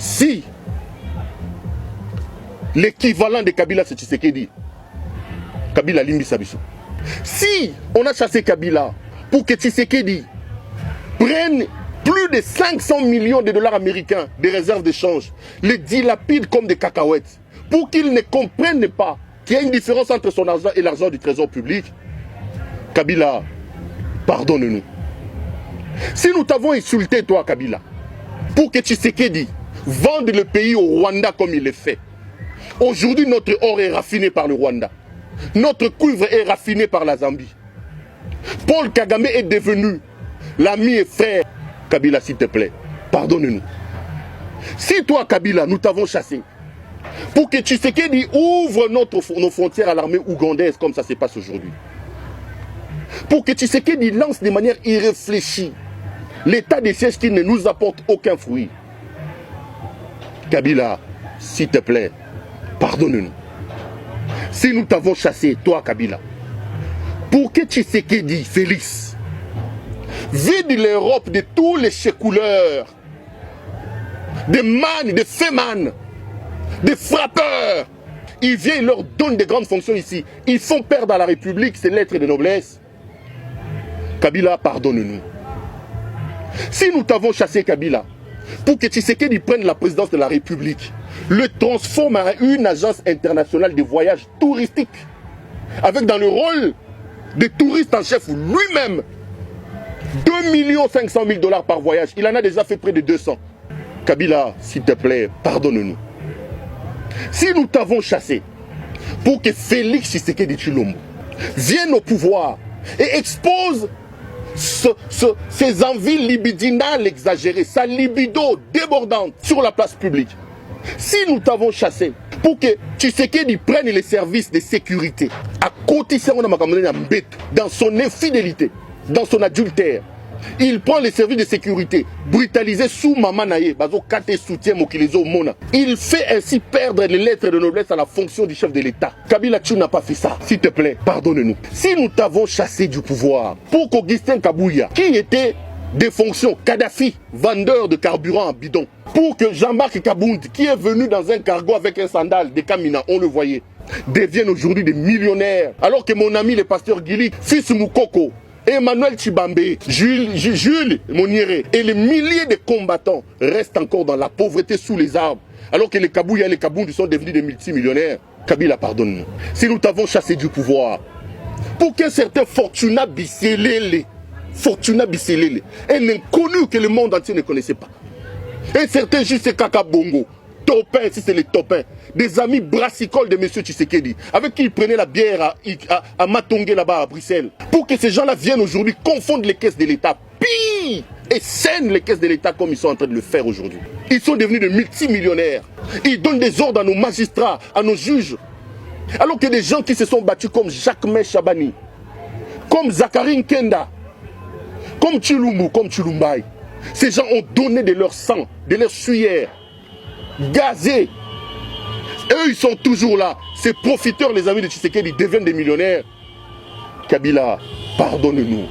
Si l'équivalent de Kabila, c'est Tshisekedi, Kabila Limbi Sabiso. Si on a chassé Kabila pour que Tshisekedi prenne plus de 500 millions de dollars américains des réserves d'échange, les dilapide comme des cacahuètes, pour qu'ils ne comprennent pas qu'il y a une différence entre son argent et l'argent du trésor public, Kabila, pardonne-nous. Si nous t'avons insulté, toi, Kabila, pour que Tshisekedi vende le pays au Rwanda comme il le fait, aujourd'hui, notre or est raffiné par le Rwanda. Notre cuivre est raffiné par la Zambie. Paul Kagame est devenu l'ami et frère. Kabila, s'il te plaît, pardonne-nous. Si toi, Kabila, nous t'avons chassé pour que Tshisekedi ouvre nos frontières à l'armée ougandaise comme ça se passe aujourd'hui, pour que Tshisekedi lance de manière irréfléchie l'état des sièges qui ne nous apporte aucun fruit, Kabila, s'il te plaît, pardonne-nous. Si nous t'avons chassé, toi, Kabila, pour que Tshisekedi, Félix, vide l'Europe de tous les couleurs, des man, des féman, des frappeurs, il vient, il leur donne des grandes fonctions ici. Ils font perdre à la République ses lettres de noblesse. Kabila, pardonne-nous. Si nous t'avons chassé, Kabila, pour que Tshisekedi prenne la présidence de la République, le transforme en une agence internationale de voyages touristiques, avec dans le rôle de touriste en chef lui-même, 2 500 000 dollars par voyage. Il en a déjà fait près de 200. Kabila, s'il te plaît, pardonne-nous. Si nous t'avons chassé pour que Félix Tshisekedi Tshilombo vienne au pouvoir et expose ses envies libidinales exagérées, sa libido débordante sur la place publique, si nous t'avons chassé pour que Tshisekedi prenne les services de sécurité, à côté dans son infidélité, dans son adultère, il prend les services de sécurité, brutalisé sous Maman Naye, il fait ainsi perdre les lettres de noblesse à la fonction du chef de l'État. Kabila, tu n'as pas fait ça. S'il te plaît, pardonne-nous. Si nous t'avons chassé du pouvoir pour qu'Augustin Kabouya, qui était des fonctions Kadhafi, vendeur de carburant en bidon, pour que Jean-Marc Kabound, qui est venu dans un cargo avec un sandal de Kamina, on le voyait, deviennent aujourd'hui des millionnaires, alors que mon ami le pasteur Gili, fils Moukoko, Emmanuel Chibambe, Jules Monieré et les milliers de combattants restent encore dans la pauvreté sous les arbres, alors que les Kabouya et les Kabound sont devenus des multimillionnaires. Kabila, pardonne-nous. Si nous t'avons chassé du pouvoir, pour qu'un certain Fortuna Bisselele, un inconnu que le monde entier ne connaissait pas, un certain Juste Kaka Bongo, Topin, si c'est les Topins, des amis brassicoles de M. Tshisekedi, avec qui il prenait la bière à Matongé là-bas à Bruxelles, pour que ces gens-là viennent aujourd'hui confondre les caisses de l'État, pire, et scènent les caisses de l'État comme ils sont en train de le faire aujourd'hui. Ils sont devenus de multimillionnaires. Ils donnent des ordres à nos magistrats, à nos juges, alors que des gens qui se sont battus comme Jacques-Mé Chabani, comme Zachary Nkenda, comme Tshilumbu, comme Tshilumbai, ces gens ont donné de leur sang, de leur sueur, gazés. Eux, ils sont toujours là. Ces profiteurs, les amis de Tshisekedi, deviennent des millionnaires. Kabila, pardonne-nous.